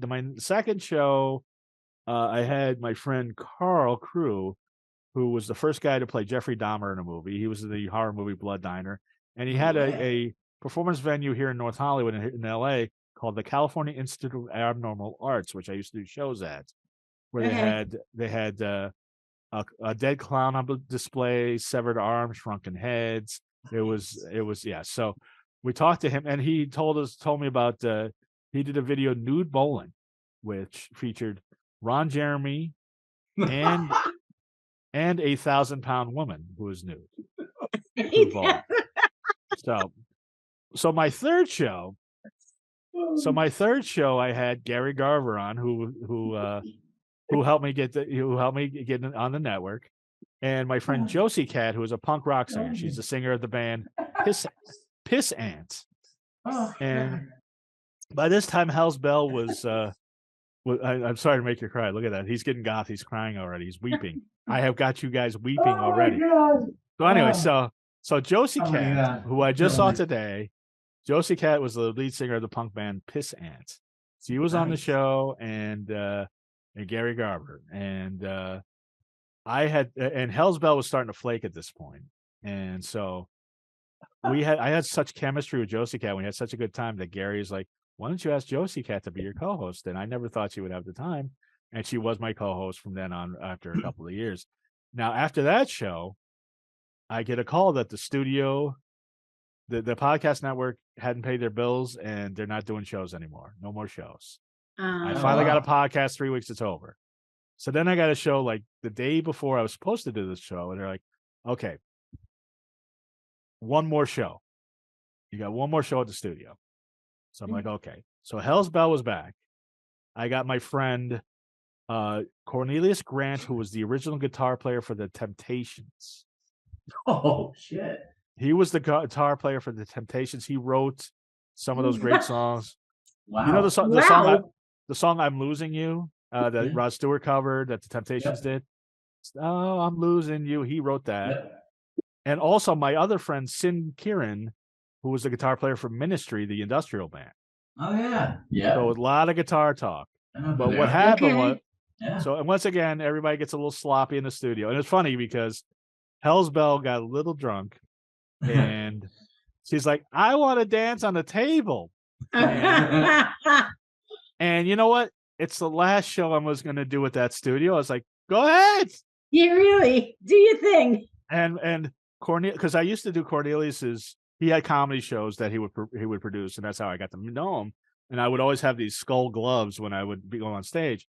my second show, I had my friend Carl Crew, who was the first guy to play Jeffrey Dahmer in a movie. He was in the horror movie Blood Diner, and he had a performance venue here in North Hollywood in L.A. called the California Institute of Abnormal Arts, which I used to do shows at, where they had a dead clown on display, severed arms, shrunken heads. It was yeah. So we talked to him, and he told me about he did a video, Nude Bowling, which featured Ron Jeremy and a 1,000-pound woman who was nude. So my third show, I had Gary Garver on, who helped me get on the network, and my friend Josie Cat, who is a punk rock singer. She's the singer of the band Piss Ants. And by this time, Hell's Bell was. I'm sorry to make you cry. Look at that. He's getting goth. He's crying already. He's weeping. I have got you guys weeping already. So anyway, so Josie Cat, who I just saw today, Josie Cat was the lead singer of the punk band Piss Ants. She was on the show, and Gary Garver, and and Hell's Bell was starting to flake at this point, and so I had such chemistry with Josie Cat. We had such a good time that Gary's like, why don't you ask Josie Cat to be your co-host? And I never thought she would have the time. And she was my co-host from then on after a couple of years. Now, after that show, I get a call that the studio, the podcast network hadn't paid their bills and they're not doing shows anymore. No more shows. I finally got a podcast, 3 weeks, it's over. So then I got a show like the day before I was supposed to do this show. And they're like, okay, one more show. You got one more show at the studio. So I'm like, okay. So Hell's Bell was back. I got my friend Cornelius Grant, who was the original guitar player for the Temptations. Oh, shit. He was the guitar player for the Temptations. He wrote some of those great songs. Wow. You know the song "I'm Losing You" that Rod Stewart covered, that the Temptations did. Oh, I'm losing you. He wrote that. Yep. And also my other friend Sin Kieran, who was the guitar player for Ministry, the industrial band. Oh, yeah. Yeah. So a lot of guitar talk. But what happened was, so and once again, everybody gets a little sloppy in the studio. And it's funny because Hell's Bell got a little drunk and she's like, I want to dance on the table. And you know what? It's the last show I was going to do with that studio. I was like, go ahead. You really do your thing. And Cornelius, because I used to do Cornelius's. He had comedy shows that he would produce, and that's how I got to know him. And I would always have these skull gloves when I would be going on stage.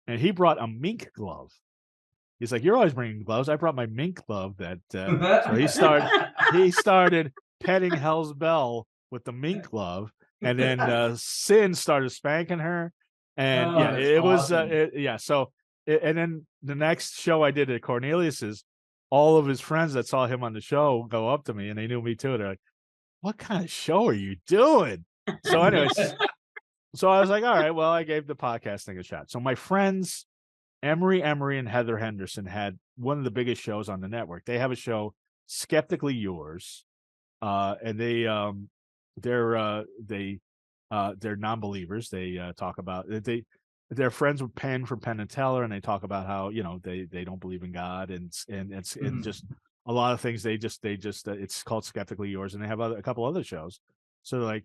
And he brought a mink glove. He's like, "You're always bringing gloves." I brought my mink glove. So he started petting Hell's Bell with the mink glove, and then Sin started spanking her. And it was awesome. And then the next show I did at Cornelius's, all of his friends that saw him on the show go up to me, and they knew me too. They're like, what kind of show are you doing? So anyways, so I was like, all right, well, I gave the podcast thing a shot. So my friends, Emery and Heather Henderson, had one of the biggest shows on the network. They have a show, Skeptically Yours. And they're non-believers. They talk about they're friends with Penn from Penn and Teller, and they talk about how, they don't believe in God and just a lot of things. They just it's called Skeptically Yours, and they have a couple other shows. So they're like,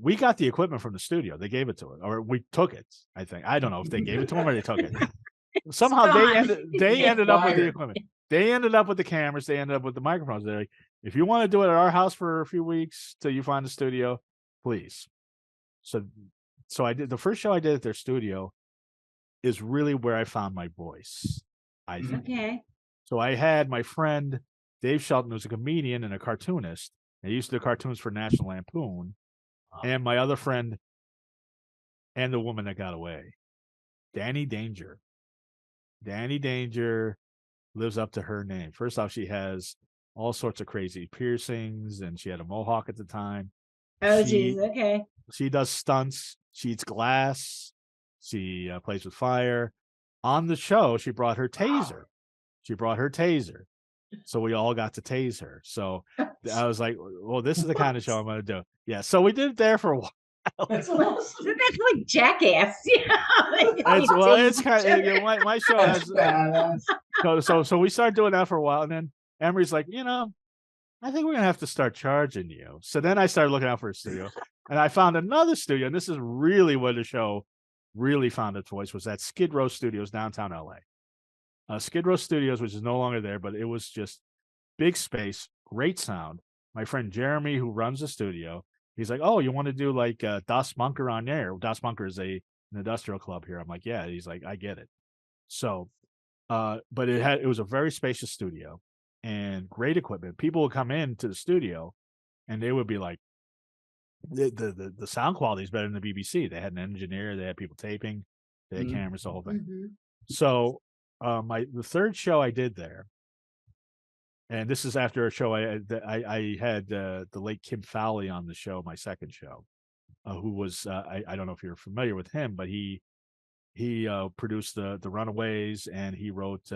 we got the equipment from the studio. They gave it to it, or we took it. I think, I don't know if they gave it to them or they took it. Somehow they ended up with the equipment. They ended up with the cameras. They ended up with the microphones. They're like, if you want to do it at our house for a few weeks till you find a studio, please. So I did the first show I did at their studio is really where I found my voice, I think. Okay. So I had my friend Dave Shelton, who's a comedian and a cartoonist. He used to do cartoons for National Lampoon. And my other friend and the woman that got away, Danny Danger. Danny Danger lives up to her name. First off, she has all sorts of crazy piercings, and she had a mohawk at the time. Oh, geez. Okay. She does stunts. She eats glass. She plays with fire. On the show, she brought her taser. So we all got to tase her. So I was like, well, this is the kind of show I'm going to do. Yeah. So we did it there for a while. That's Well, awesome. that's like Jackass. You know? It's kind of, you know, my show That's has badass. so we started doing that for a while, and then Emery's like, you know, I think we're gonna have to start charging you. So then I started looking out for a studio, and I found another studio, and this is really where the show really found its voice, was at Skid Row Studios, downtown LA. Skid Row Studios, which is no longer there, but it was just big space, great sound. My friend Jeremy, who runs the studio, he's like, "Oh, you want to do like Das Bunker on there?" Das Bunker is an industrial club here. I'm like, "Yeah." He's like, "I get it." So, but it was a very spacious studio and great equipment. People would come in to the studio, and they would be like, "The sound quality is better than the BBC." They had an engineer, they had people taping, they had cameras, the whole thing. Mhm. So, the third show I did there, and this is after a show I had the late Kim Fowley on the show, my second show, who was I don't know if you're familiar with him, but he produced the Runaways, and he wrote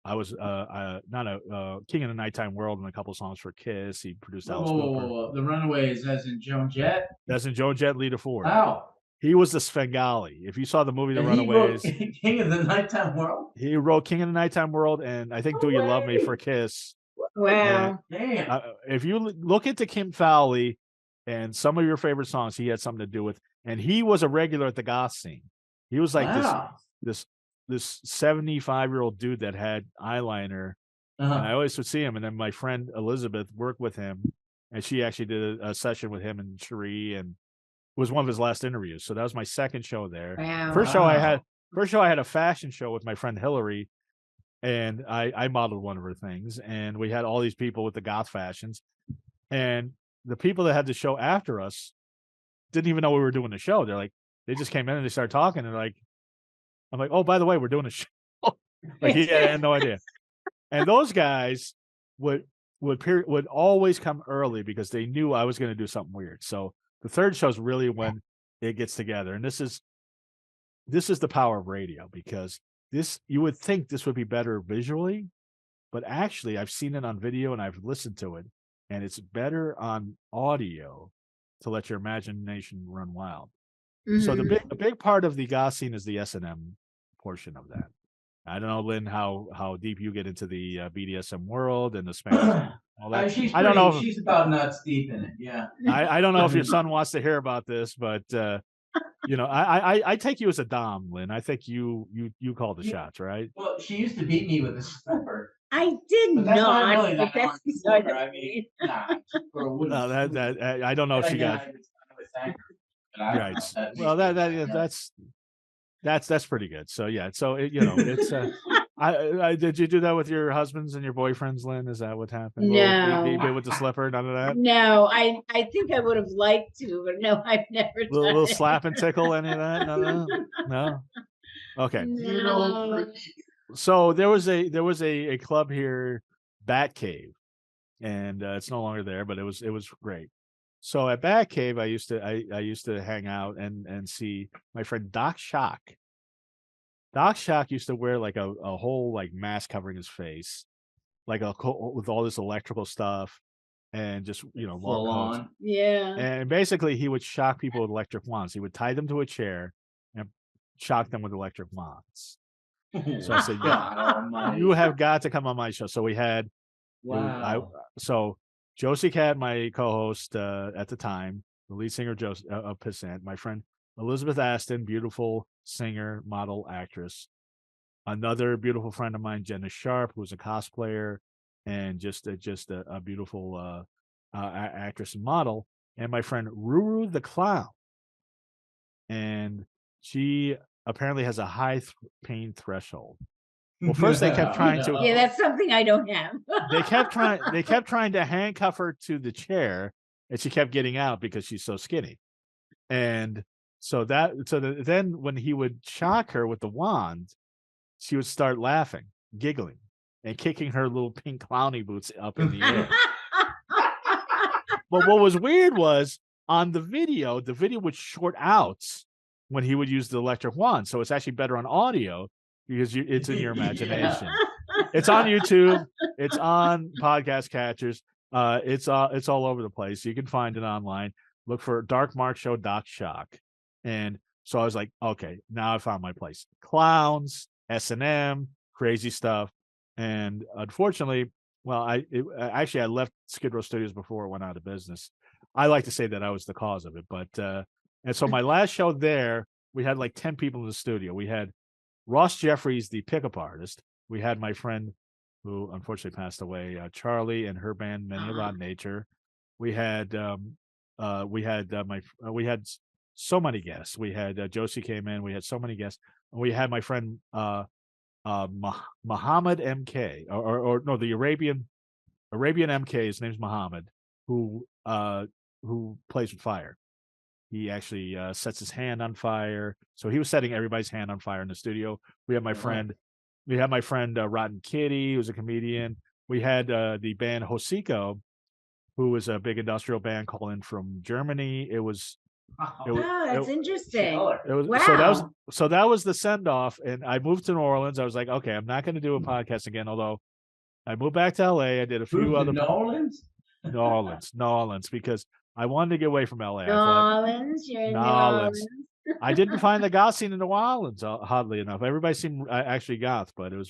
I was not a King of the Nighttime World and a couple songs for Kiss. He produced Alice Cooper. The Runaways, as in Joan Jett. That's in Joan Jett, Lita Ford. Wow. He was the Svengali. If you saw the movie The And Runaways, he wrote King of the Nighttime World. he wrote King of the Nighttime World, and I think Do You Love Me for Kiss. Wow. Damn. If you look into Kim Fowley and some of your favorite songs, he had something to do with, and he was a regular at the goth scene. He was like Wow. this 75-year-old dude that had eyeliner, and I always would see him. And then my friend Elizabeth worked with him, and she actually did a session with him and Cherie, and it was one of his last interviews. So that was my second show there. Wow. First show I had a fashion show with my friend Hillary, and I modeled one of her things, and we had all these people with the goth fashions, and the people that had the show after us didn't even know we were doing the show. They're like, they just came in and they started talking, and I'm like, oh, by the way, we're doing a show. Like he had no idea. And those guys would always come early because they knew I was going to do something weird. So the third show is really when it gets together, and this is the power of radio, because you would think this would be better visually, but actually I've seen it on video and I've listened to it, and it's better on audio to let your imagination run wild. So the big part of the goth scene is the S&M portion of that. I don't know, Lynn, how deep you get into the BDSM world and the Spanish, all that. I don't know. She's about nuts deep in it. Yeah. I don't know if your son wants to hear about this, but you know, I take you as a dom, Lynn. I think you call the shots, right? Well, she used to beat me with a slipper. I did But that's not. really But that that's hard beside slipper. the I mean, point. nah, for a wooden No, that I don't know if she got right. Well, that's pretty good. So yeah, so you know, it's I did you do that with your husbands and your boyfriends, Lynn? Is that what happened? No. With the slipper, none of that. No, I think I would have liked to, but no, I've never done Little it. slap and tickle, any of that? No. Okay. No. So there was a club here, Bat Cave, and it's no longer there, but it was great. So at Bat Cave, I used to hang out and see my friend Doc Shock. Doc Shock used to wear like a whole like mask covering his face, like with all this electrical stuff, and just long coats. Yeah. And basically, he would shock people with electric wands. He would tie them to a chair and shock them with electric wands. So I said, you have got to come on my show. So we had, so Josie Cat, my co-host at the time, the lead singer of Pissant, my friend Elizabeth Aston, beautiful singer, model, actress. Another beautiful friend of mine, Jenna Sharp, who's a cosplayer and just a beautiful actress and model. And my friend Ruru the Clown. And she apparently has a high pain threshold. Well, first they kept trying to. Yeah, that's something I don't have. They kept trying to handcuff her to the chair, and she kept getting out because she's so skinny. And then when he would shock her with the wand, she would start laughing, giggling, and kicking her little pink clowny boots up in the air. But what was weird was on the video would short out when he would use the electric wand. So it's actually better on audio because it's in your imagination. It's on YouTube. It's on podcast catchers. It's all over the place. You can find it online. look for Dark Mark Show Doc Shock. And so I was like, okay, now I found my place. Clowns, S&M, crazy stuff. And unfortunately, well, actually I left Skid Row Studios before it went out of business. I like to say that I was the cause of it, but and so my last show there, we had like 10 people in the studio. We had Ross Jeffries, the pickup artist. We had my friend who unfortunately passed away, Charlie, and her band Many of Odd Nature. We had we had so many guests. We had Josie came in. We had so many guests. And we had my friend Muhammad MK, or no, the Arabian MK. His name's Muhammad, who plays with fire. He actually sets his hand on fire. So he was setting everybody's hand on fire in the studio. We had my friend, Rotten Kitty, who's a comedian. We had the band Hosiko, who was a big industrial band calling from Germany. It was That's interesting. Wow. So that was the send off. And I moved to New Orleans. I was like, okay, I'm not going to do a podcast again. Although I moved back to LA. I did a few other New Orleans. New Orleans, because I wanted to get away from LA. New Orleans, you're in New Orleans. I didn't find the goth scene in New Orleans, oddly enough. Everybody seemed actually goth, but it was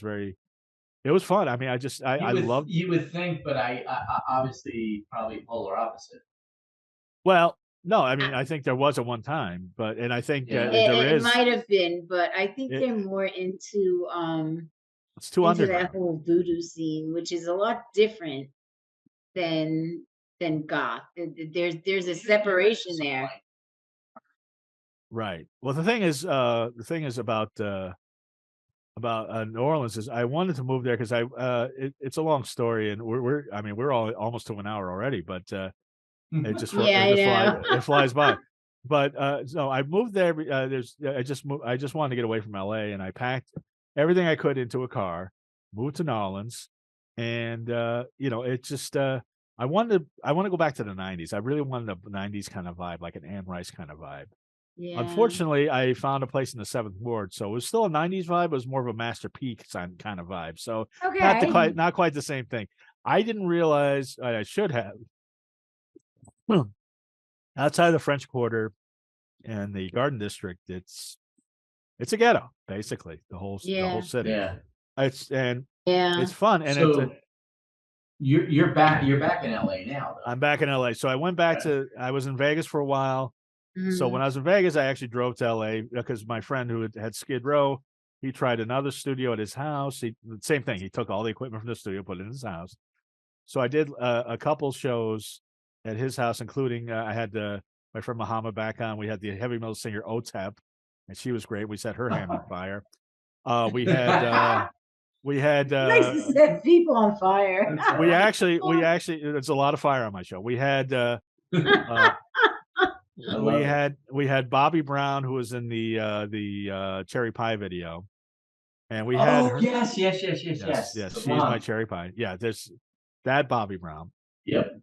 fun. I mean, I loved. You would think, but I obviously probably polar opposite. Well, no, I mean, I think there was at one time, and I think it might have been, but I think they're more into it's too into that whole voodoo scene, which is a lot different than goth. There's a separation there. Right. Well, the thing is about New Orleans is I wanted to move there because it's a long story, and we're all almost to an hour already, but it just it flies by. But so I moved there. I just wanted to get away from LA, and I packed everything I could into a car, moved to New Orleans, and it just I want to go back to the 90s. I really wanted a 90s kind of vibe, like an Anne Rice kind of vibe. Yeah. Unfortunately, I found a place in the 7th Ward, so it was still a 90s vibe. It was more of a Master P kind of vibe. So not quite the same thing. I didn't realize I should have. Outside of the French Quarter and the Garden District, it's a ghetto, basically, the whole city. Yeah. It's fun. And so you're back in LA now, though. I'm back in LA. So I went back I was in Vegas for a while. So when I was in Vegas, I actually drove to LA because my friend who had Skid Row, he tried another studio at his house. Same thing. He took all the equipment from the studio, put it in his house. So I did a couple shows at his house, including I had my friend Muhammad back on. We had the heavy metal singer Otep, and she was great. We set her hand on fire. We had nice to set people on fire. we actually there's a lot of fire on my show. We had we had Bobby Brown, who was in the Cherry Pie video, and we had her. Yes. She's my Cherry Pie. Yeah, there's that Bobby Brown. Yep.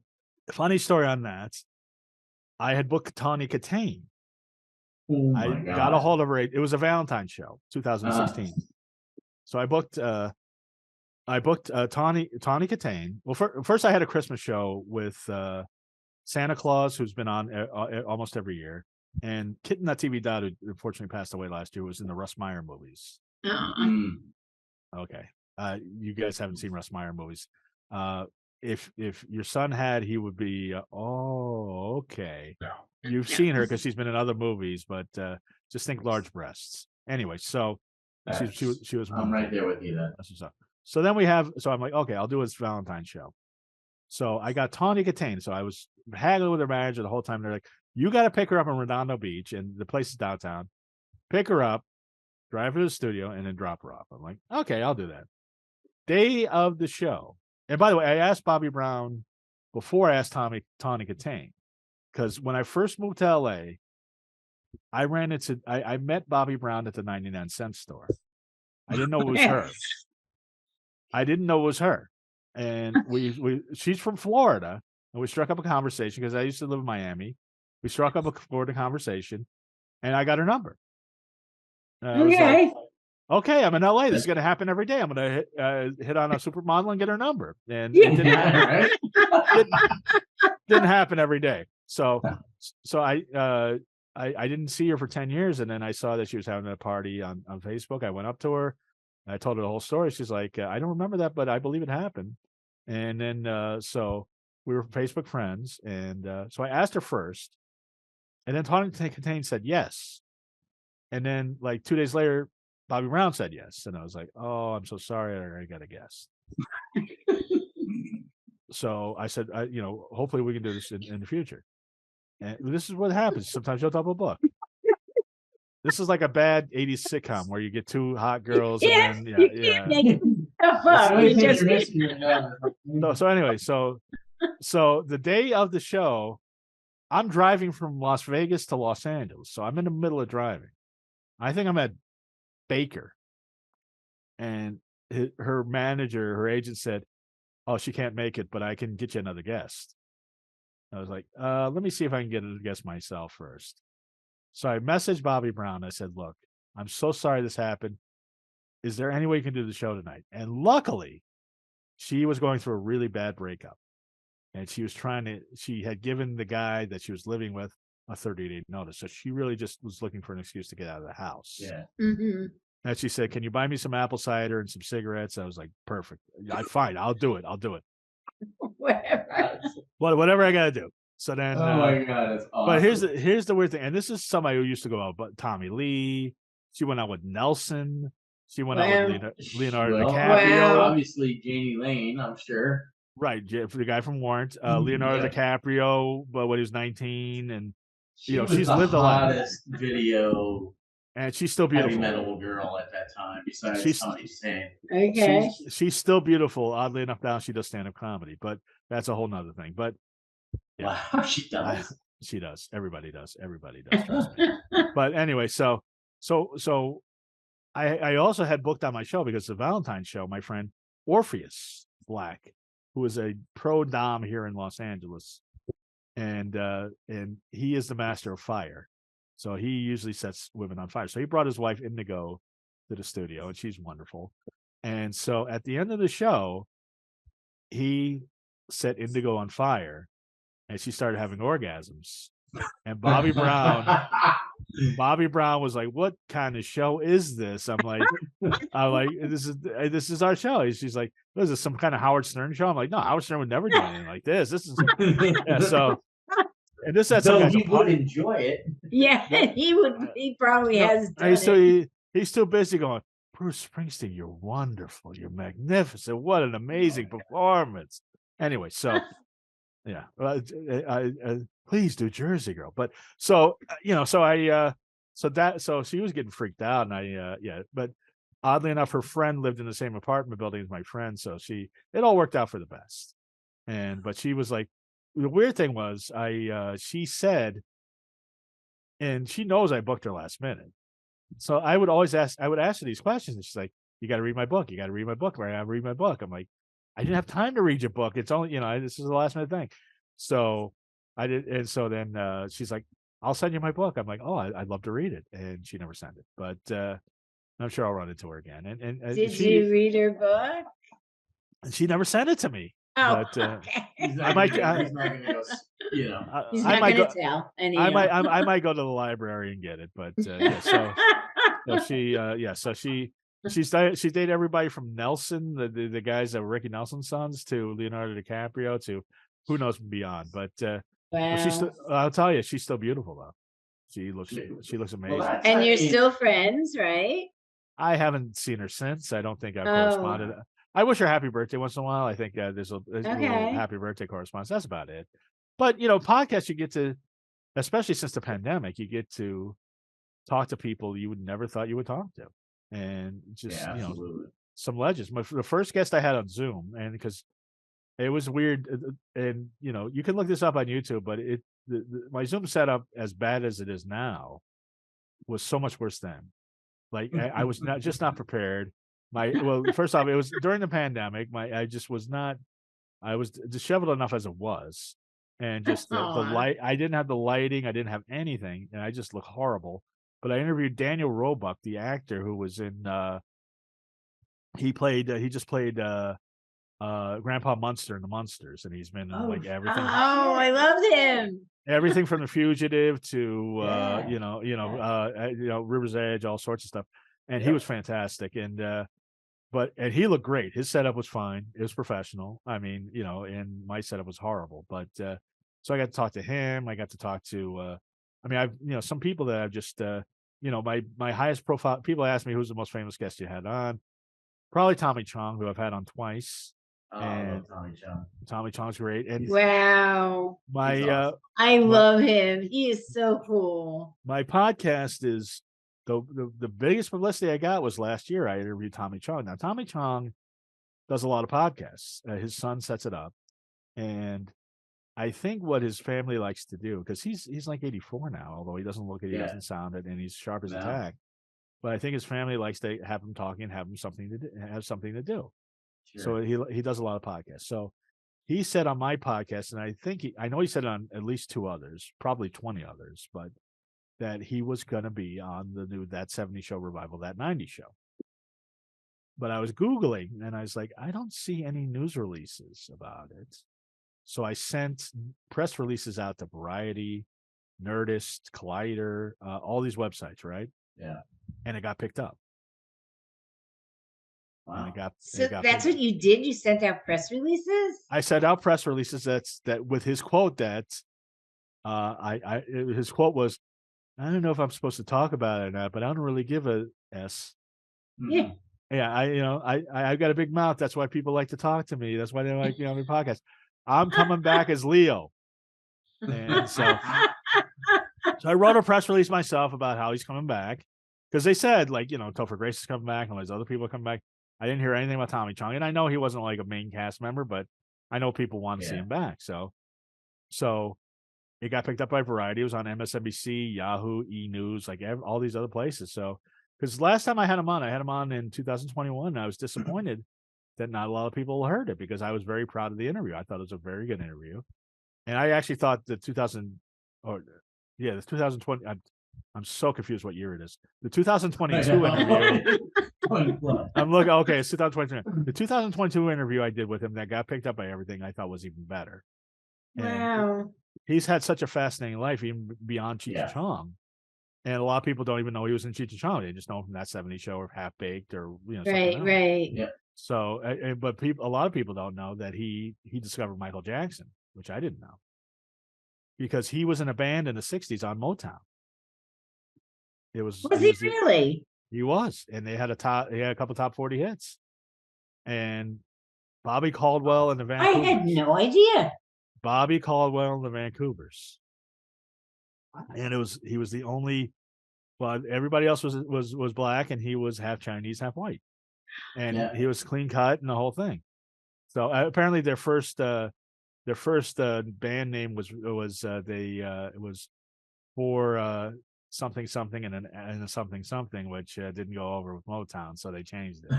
Funny story on that. I had booked Tawny Katane. Oh I got a hold of her. It was a Valentine's show, 2016. So I booked Tawny Katane. Well, first I had a Christmas show with Santa Claus, who's been on almost every year, and Kitten.TV Dad, who unfortunately passed away last year, was in the Russ Meyer movies. Okay. You guys haven't seen Russ Meyer movies. If your son had, he would be, okay. No. You've seen her because she's been in other movies, but just think large breasts. Anyway, so she was. I'm right there with you then. So then so I'm like, okay, I'll do his Valentine's show. So I got Tawny Katane. So I was haggling with her manager the whole time. They're like, you got to pick her up in Redondo Beach, and the place is downtown. Pick her up, drive her to the studio, and then drop her off. I'm like, okay, I'll do that. Day of the show. And by the way, I asked Bobby Brown before I asked Tawny Katane, because when I first moved to LA, I met Bobby Brown at the 99-cent store. I didn't know it was her. And she's from Florida, and we struck up a conversation because I used to live in Miami. We struck up a Florida conversation, and I got her number. okay, I'm in LA. This is going to happen every day. I'm going to hit on a supermodel and get her number. And Yeah. it didn't, Yeah, right. didn't happen every day. So I didn't see her for 10 years. And then I saw that she was having a party on Facebook. I went up to her. I told her the whole story. She's like, I don't remember that, but I believe it happened. And then, so we were Facebook friends. And so I asked her first. And then Tawny Contain said yes. And then, like 2 days later, Bobby Brown said yes. And I was like, oh, I'm so sorry. I got a guess. So I said, hopefully we can do this in the future. And this is what happens. Sometimes you'll double book. This is like a bad 80s sitcom where you get two hot girls Yeah, and then, you yeah. can't make stuff up. Really You think just you're missing your nose. So anyway, so the day of the show, I'm driving from Las Vegas to Los Angeles. So I'm in the middle of driving. I think I'm at Baker. And her manager, her agent said, oh, she can't make it, but I can get you another guest. I was like, let me see if I can get a guest myself first. So I messaged Bobby Brown. I said, look, I'm so sorry this happened. Is there any way you can do the show tonight? And luckily, she was going through a really bad breakup. And she had given the guy that she was living with a 30-day notice. So she really just was looking for an excuse to get out of the house. Yeah. Mhm. And she said, can you buy me some apple cider and some cigarettes? I was like, perfect. Fine. I'll do it. Whatever. Whatever I got to do. So then, Oh my God, that's awesome. but here's the weird thing. And this is somebody who used to go out, but Tommy Lee, she went out with Nelson. She went out with Leonardo Well, DiCaprio. Wow. Obviously, Janie Lane, I'm sure. Right. The guy from Warrant, Leonardo DiCaprio, but when he was 19 and, Was she's the lived a lot. hottest video And she's still heavy beautiful. metal girl at that time, besides She's- Tommy Sane. Okay. She's still beautiful. Oddly enough, now she does stand-up comedy, but that's a whole nother thing. But yeah, Wow, she does. she does. Everybody does. Trust me. But anyway, so I also had booked on my show because the Valentine's show, my friend Orpheus Black, who is a pro dom here in Los Angeles, and he is the master of fire. So he usually sets women on fire. So he brought his wife Indigo to the studio, and she's wonderful. And so at the end of the show, he set Indigo on fire, and she started having orgasms. And Bobby Brown was like, "What kind of show is this?" I'm like, "This is our show." She's like, "What is this? Some kind of Howard Stern show?" I'm like, "No, Howard Stern would never do anything like this. This is so." And this had so he would enjoy it. Yeah, he would. He probably has done he's too busy going, Bruce Springsteen, you're wonderful. You're magnificent. What an amazing performance. Anyway, so yeah, please do Jersey Girl. But so, so she was getting freaked out. And but oddly enough, her friend lived in the same apartment building as my friend. So it all worked out for the best. But she was like, the weird thing was she said, and she knows I booked her last minute. So I would ask her these questions. And she's like, you got to read my book. You got to read my book. Right? I read my book. I'm like, I didn't have time to read your book. It's only, this is the last minute thing. So I did. And so then she's like, I'll send you my book. I'm like, oh, I'd love to read it. And she never sent it, but I'm sure I'll run into her again. And Did you read her book? And she never sent it to me. Oh, But okay. He's not I might- gonna go, He's I not might going go. to tell. I might go to the library and get it. But so she dated everybody from Nelson, the guys that were Ricky Nelson's sons, to Leonardo DiCaprio, to who knows beyond. But Wow. I'll tell you, she's still beautiful though. She looks amazing. And you're still friends, right? I haven't seen her since. I don't think I've corresponded. I wish her happy birthday once in a while. I think there's a little happy birthday correspondence. That's about it. But podcasts, you get to, especially since the pandemic, you get to talk to people you would never thought you would talk to, and just some legends. The first guest I had on Zoom, and because it was weird, and you can look this up on YouTube, but my Zoom setup, as bad as it is now, was so much worse then. Like I was not prepared. First off, it was during the pandemic. I was disheveled enough as it was, and just the light. I didn't have the lighting. I didn't have anything, and I just looked horrible. But I interviewed Daniel Roebuck, the actor who was in he just played Grandpa Munster in the Munsters, and he's been in like everything. Oh, I love him. Everything from The Fugitive to Yeah. River's Edge, all sorts of stuff. And he was fantastic. And and he looked great. His setup was fine. It was professional. I mean, and my setup was horrible. But so I got to talk to him. I got to talk to I've some people that I've just my highest profile people ask me who's the most famous guest you had on. Probably Tommy Chong, who I've had on twice. Oh, I love Tommy Chong. Tommy Chong's great. And Wow. my awesome. I love him. He is so cool. My podcast is the biggest publicity I got was last year. I interviewed Tommy Chong. Now Tommy Chong does a lot of podcasts. His son sets it up, and I think what his family likes to do, because he's like 84 now, although he doesn't look it, he doesn't sound it, and he's sharp as a tack. But I think his family likes to have him talking, have him something to do. Sure. So he does a lot of podcasts. So he said on my podcast, and I know he said on at least 2 others, probably 20 others, but that he was going to be on the new That 70 Show revival, That 90 Show. But I was Googling, and I was like, I don't see any news releases about it. So I sent press releases out to Variety, Nerdist, Collider, all these websites, right? Yeah. And it got picked up. Wow. That's what you did? You sent out press releases? I sent out press releases that with his quote that his quote was, I don't know if I'm supposed to talk about it or not, but I don't really give a S. Yeah. Yeah, I've got a big mouth. That's why people like to talk to me. That's why they like my podcast. I'm coming back as Leo. And so I wrote a press release myself about how he's coming back. Because they said, Topher Grace is coming back and all these other people are coming back. I didn't hear anything about Tommy Chong. And I know he wasn't like a main cast member, but I know people want to see him back. So it got picked up by Variety. It was on MSNBC, Yahoo, E! News, all these other places. So, because last time I had him on in 2021, and I was disappointed that not a lot of people heard it because I was very proud of the interview. I thought it was a very good interview. And I actually thought the 2020, I'm so confused what year it is. The 2022 interview. I'm looking, okay, it's 2022. The 2022 interview I did with him that got picked up by everything I thought was even better. Wow. And he's had such a fascinating life, even beyond Cheech and Chong. And a lot of people don't even know he was in Cheech and Chong. They just know him from That 70 Show or Half Baked or something else. Right. Yeah. So, but a lot of people don't know that he discovered Michael Jackson, which I didn't know, because he was in a band in the 60s on Motown. Was he really? He was, and they had a couple top 40 hits. And Bobby Caldwell and the Vancouvers. I had no idea. Bobby Caldwell and the Vancouvers. And he was the only, well, everybody else was black, and he was half Chinese, half white. And he was clean cut and the whole thing. So apparently their first band name was for something something and a something something, which didn't go over with Motown, so they changed it.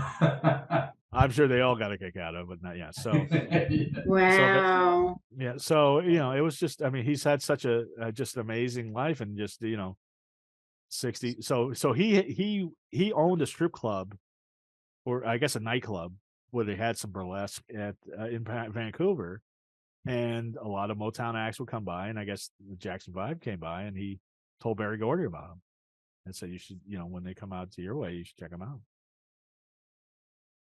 I'm sure they all got a kick out of it, but not yet. So wow. So it was just, he's had such a just amazing life, and just 60. So he owned a strip club, or I guess a nightclub, where they had some burlesque in Vancouver, and a lot of Motown acts would come by, and I guess the Jackson 5 came by, and he told Barry Gordy about them and said, you should, when they come out to your way, you should check them out.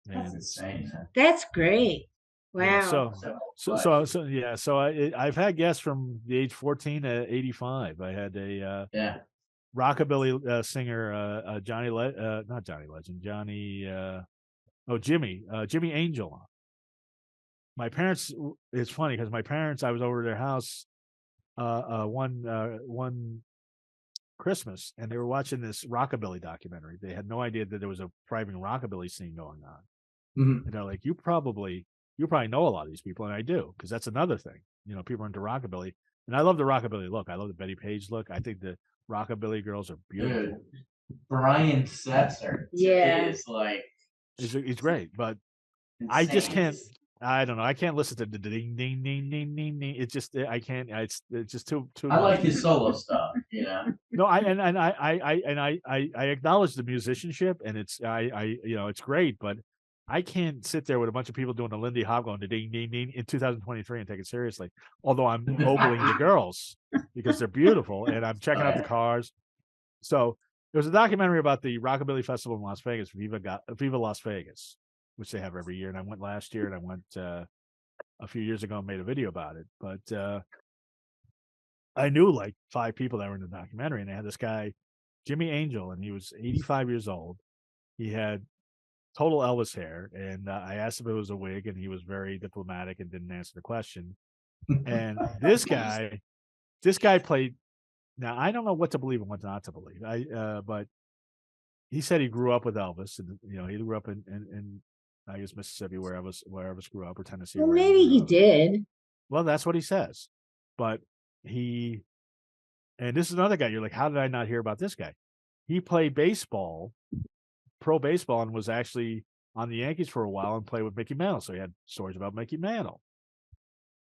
That's insane. That's great. Wow. So I've had guests from the age 14 to 85. I had a rockabilly singer, Jimmy Angel. My parents, it's funny because my parents, I was over at their house one Christmas, and they were watching this rockabilly documentary. They had no idea that there was a thriving rockabilly scene going on. Mm-hmm. And they're like, you probably know a lot of these people, and I do, because that's another thing. People are into rockabilly, and I love the rockabilly look. I love the Betty Page look. I think the rockabilly girls are beautiful. Dude, Brian Setzer, is like, he's great, but insane. I just can't. I don't know. I can't listen to the ding ding ding ding ding ding. It's just I can't. It's just too. I like his solo stuff. No, I acknowledge the musicianship, and it's it's great, but I can't sit there with a bunch of people doing the Lindy Hop going to ding ding ding in 2023 and take it seriously. Although I'm ogling the girls because they're beautiful and I'm checking out the cars. So there was a documentary about the Rockabilly Festival in Las Vegas, Viva Las Vegas, which they have every year. And I went last year and I went a few years ago and made a video about it. But I knew like 5 people that were in the documentary, and they had this guy, Jimmy Angel, and he was 85 years old. He had total Elvis hair, and I asked him if it was a wig, and he was very diplomatic and didn't answer the question. And this guy played. Now I don't know what to believe and what not to believe. But he said he grew up with Elvis, and he grew up in I guess Mississippi, where Elvis grew up, or Tennessee. Well, maybe he did. Well, that's what he says. But and this is another guy. You're like, how did I not hear about this guy? He played baseball, pro baseball, and was actually on the Yankees for a while and played with Mickey Mantle. So he had stories about Mickey Mantle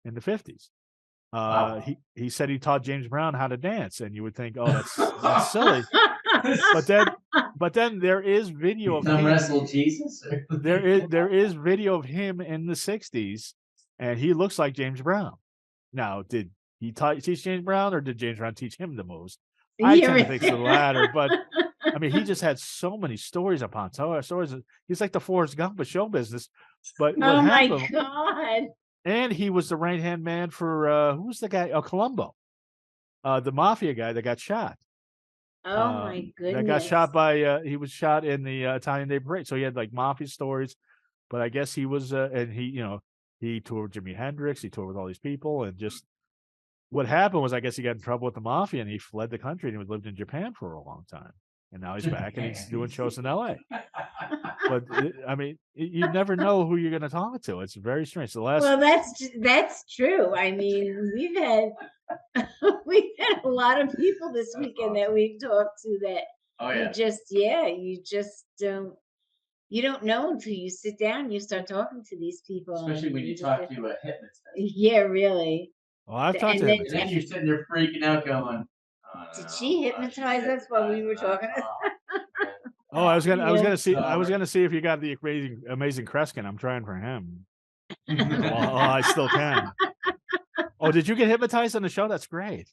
in the 50s. Wow. He said he taught James Brown how to dance, and you would think, oh, that's silly. But then there is video of him. Wrestle Jesus. There is video of him in the 60s, and he looks like James Brown. Now, did he teach James Brown, or did James Brown teach him the moves? I tend to think the latter, but I mean, he just had so many stories upon stories. He's like the Forrest Gump of show business. But oh my God! And he was the right hand man for who's the guy? Oh, Columbo, the mafia guy that got shot. Oh my goodness! That got shot by. He was shot in the Italian Day Parade. So he had like mafia stories, but I guess he was, and he toured with Jimi Hendrix. He toured with all these people, and just what happened was, I guess he got in trouble with the mafia, and he fled the country, and he lived in Japan for a long time. And now he's back, and he's doing shows in LA. But I mean, you never know who you're going to talk to. It's very strange. Well, that's true. I mean, we've had a lot of people this weekend that we've talked to that you just don't know until you sit down and you start talking to these people. Especially when you talk to a hypnotist. Yeah, really. Well, I've talked to him. Then you're sitting there freaking out, going, "Did she hypnotize us while we were talking?" Oh, I was gonna see if you got the amazing Kreskin. I'm trying for him. Well, I still can. Oh, did you get hypnotized on the show? That's great.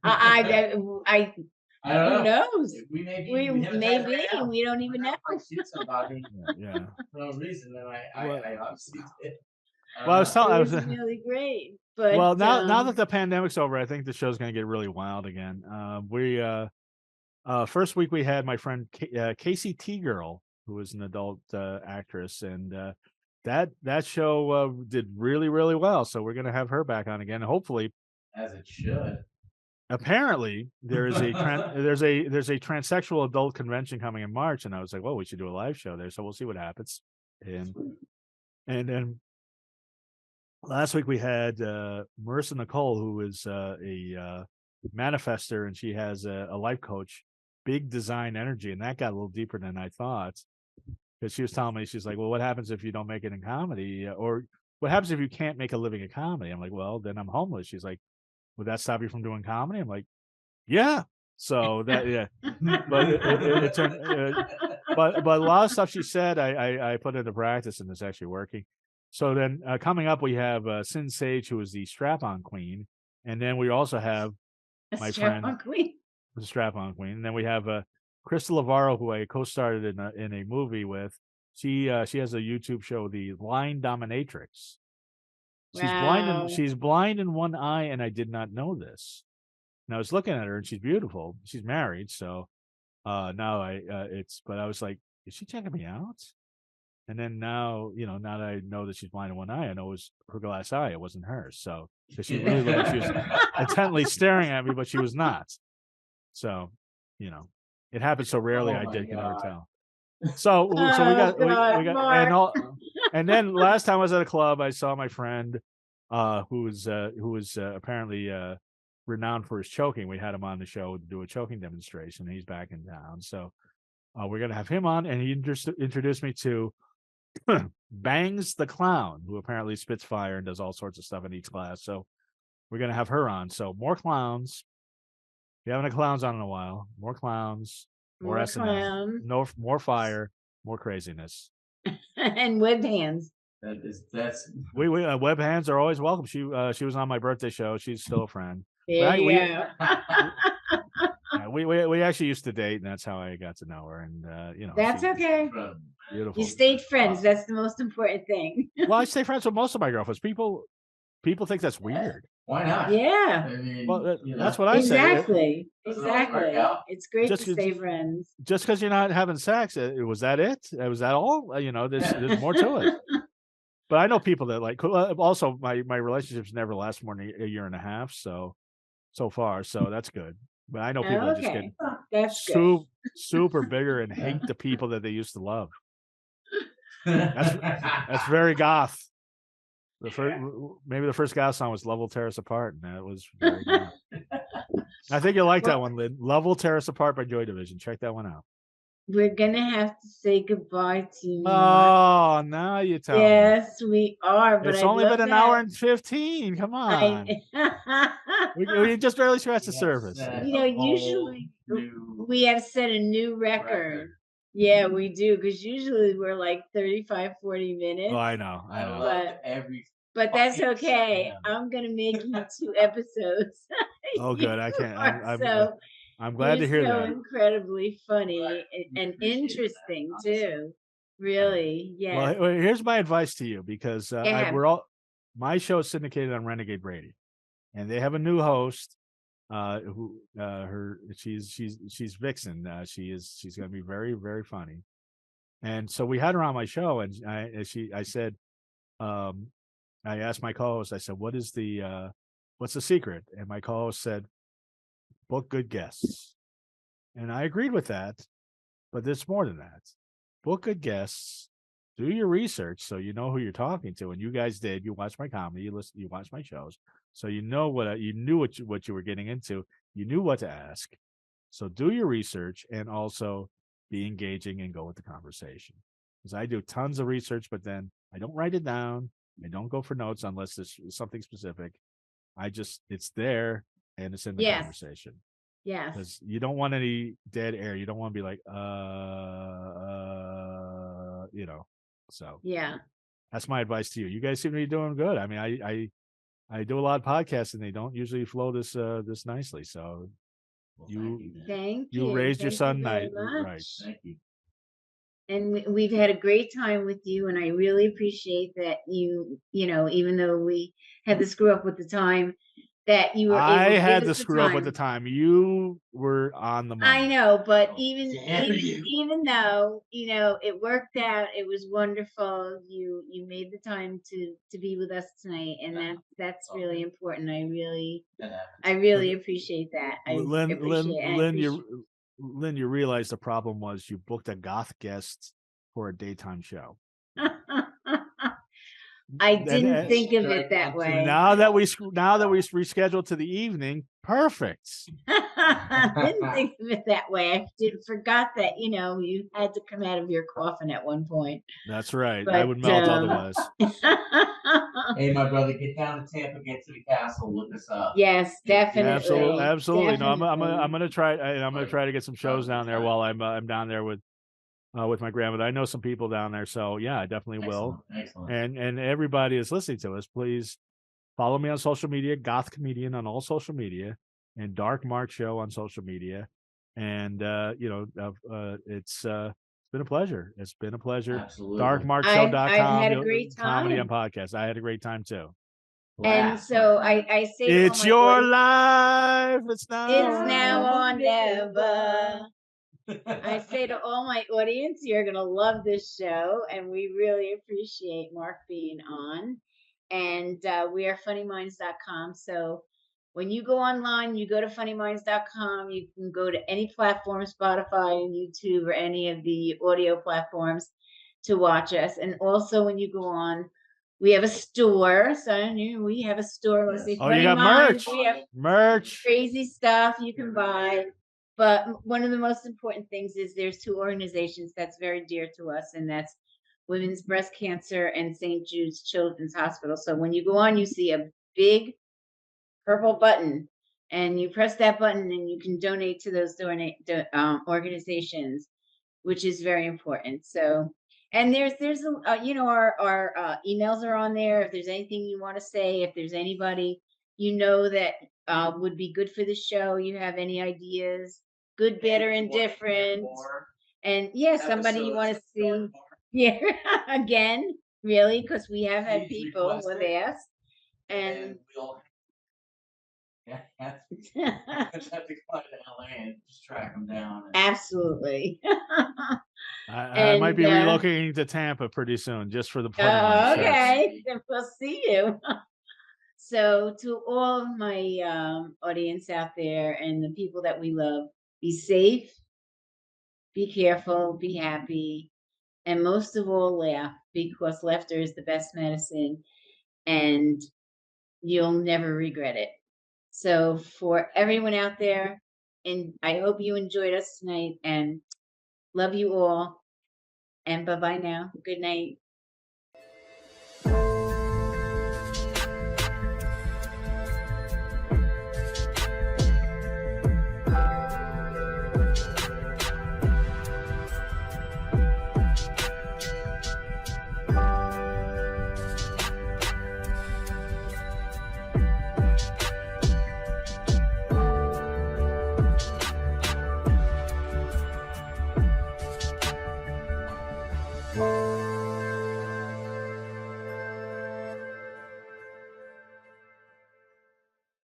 I don't know. Who knows? We may be. We don't even know. I shoot somebody. Yeah. For no reason, and I obviously did. Well, I was really great. But well, now that the pandemic's over, I think the show's going to get really wild again. First week we had my friend Casey T Girl, who is an adult actress, and that show did really, really well. So we're going to have her back on again, hopefully. As it should. Apparently, there is there's a transsexual adult convention coming in March, and I was like, well, we should do a live show there. So we'll see what happens. And then last week we had Marissa Nicole, who is a manifester, and she has a life coach, Big Design Energy, and that got a little deeper than I thought, because she was telling me, she's like, well, what happens if you don't make it in comedy, or what happens if you can't make a living in comedy? I'm like, well, then I'm homeless. She's like, would that stop you from doing comedy? I'm like, yeah. So that, yeah, but it turned, but a lot of stuff she said, I put into practice, and it's actually working. So then coming up, we have Sin Sage, who is the strap-on queen, and then we also have my friend, the strap-on queen, and then we have Crystal Lavaro, who I co-starred in a movie with. She has a YouTube show, The Line Dominatrix. She's blind in one eye, and I did not know this. And I was looking at her, and she's beautiful. She's married, so now but I was like, is she checking me out? And then now that I know that she's blind in one eye, I know it was her glass eye. It wasn't hers. So because she really looked like she was intently staring at me, but she was not. So, it happens so rarely. I can never tell. So we got and then last time I was at a club, I saw my friend who was apparently renowned for his choking. We had him on the show to do a choking demonstration. He's back in town, so we're gonna have him on, and he introduced me to Bangs the Clown, who apparently spits fire and does all sorts of stuff in each class. So we're gonna have her on. So more clowns. We haven't had clowns on in a while. More clowns, more S&M, more fire, more craziness. And web hands. That's We web hands are always welcome. She was on my birthday show. She's still a friend. There you go. We actually used to date, and that's how I got to know her. And That's okay. Beautiful. You stayed friends. That's the most important thing. Well, I stay friends with most of my girlfriends. People think that's weird. Why not? Yeah. I mean, Well, that's what I say. Exactly. It's great Just to stay friends. Just because you're not having sex, was that it? Was that all? There's more to it. But I know people that like. Also, my relationships never last more than a year and a half. So far, so that's good. But I know people that just get That's good. super bigger and hate the people that they used to love. That's very goth. Maybe the first goth song was "Love Will Tear Us Apart," and that was very goth. I think you'll like that one, Lynn. "Love Will Tear Us Apart" by Joy Division. Check that one out. We're gonna have to say goodbye to you. Oh, now you tell me. Yes, we are. But it's only been an hour and 15. Come on. We just barely scratched the surface. Usually we have set a new record. Yeah, we do, because usually we're like 35, 40 minutes. Oh, I know. But that's okay. I'm gonna make you 2 episodes. Oh, good. I can't. I'm glad to hear that. Incredibly funny and interesting too. Really, yeah. Well, here's my advice to you, because my show is syndicated on Renegade Radio, and they have a new host. She's Vixen. She's going to be very, very funny, and so we had her on my show, and I said, I asked my co-host, I said, what's the secret? And my co-host said, book good guests. And I agreed with that, but there's more than that. Book good guests, do your research so you know who you're talking to. And you guys did. You watched my comedy, you watched my shows, so you know you knew what you were getting into. You knew what to ask. So do your research, and also be engaging and go with the conversation. Because I do tons of research, but then I don't write it down. I don't go for notes unless there's something specific. It's there, and it's in the conversation. Yes. Because you don't want any dead air. You don't want to be like, So yeah, that's my advice to you. You guys seem to be doing good. I mean, I do a lot of podcasts, and they don't usually flow this nicely. So thank you. You raised your son right. Thank you. And we've had a great time with you, and I really appreciate that even though we had to screw up with the time, that you were able to had to screw up with the time. You were on the money. I know, but even though it worked out, it was wonderful. You made the time to be with us tonight, and that's really important. I really appreciate that. Lynn, you realize the problem was you booked a goth guest for a daytime show. I didn't think of it that way. Now that we rescheduled to the evening, perfect. I didn't think of it that way. I forgot that you had to come out of your coffin at one point. That's right. I would melt otherwise. Hey, my brother, get down to Tampa, get to the castle, look us up. Yes, definitely. Absolutely. Definitely. No, I'm gonna try. I'm gonna try to get some shows down there while I'm down there with my grandmother. I know some people down there, so yeah, I definitely will. Excellent. And everybody is listening to us, please follow me on social media, Goth Comedian on all social media, and Dark Mark Show on social media. And it's been a pleasure. It's been a pleasure. Absolutely. DarkMarkShow.com. I've had a great time. Comedy and podcast. I had a great time too. And so I say, it's your life. It's now or never. I say to all my audience, you're going to love this show, and we really appreciate Mark being on. And we are funnyminds.com. So when you go online, you go to funnyminds.com. You can go to any platform, Spotify and YouTube, or any of the audio platforms to watch us. And also when you go on, we have a store. So we have a store. You got merch. We have merch. Crazy stuff you can buy. But one of the most important things is there's 2 organizations that's very dear to us, and that's Women's Breast Cancer and St. Jude's Children's Hospital. So when you go on, you see a big purple button, and you press that button, and you can donate to those organizations, which is very important. So And there's our emails are on there. If there's anything you want to say, if there's anybody that would be good for the show, you have any ideas, good, better, indifferent, and somebody you want to see, yeah, again, really, because we have had people who have asked, and have to fly to LA and just track them down. absolutely. I might be relocating to Tampa pretty soon just for the okay, then we'll see you. So to all of my audience out there and the people that we love, be safe, be careful, be happy, and most of all, laugh, because laughter is the best medicine and you'll never regret it. So for everyone out there, and I hope you enjoyed us tonight, and love you all, and bye-bye now. Good night.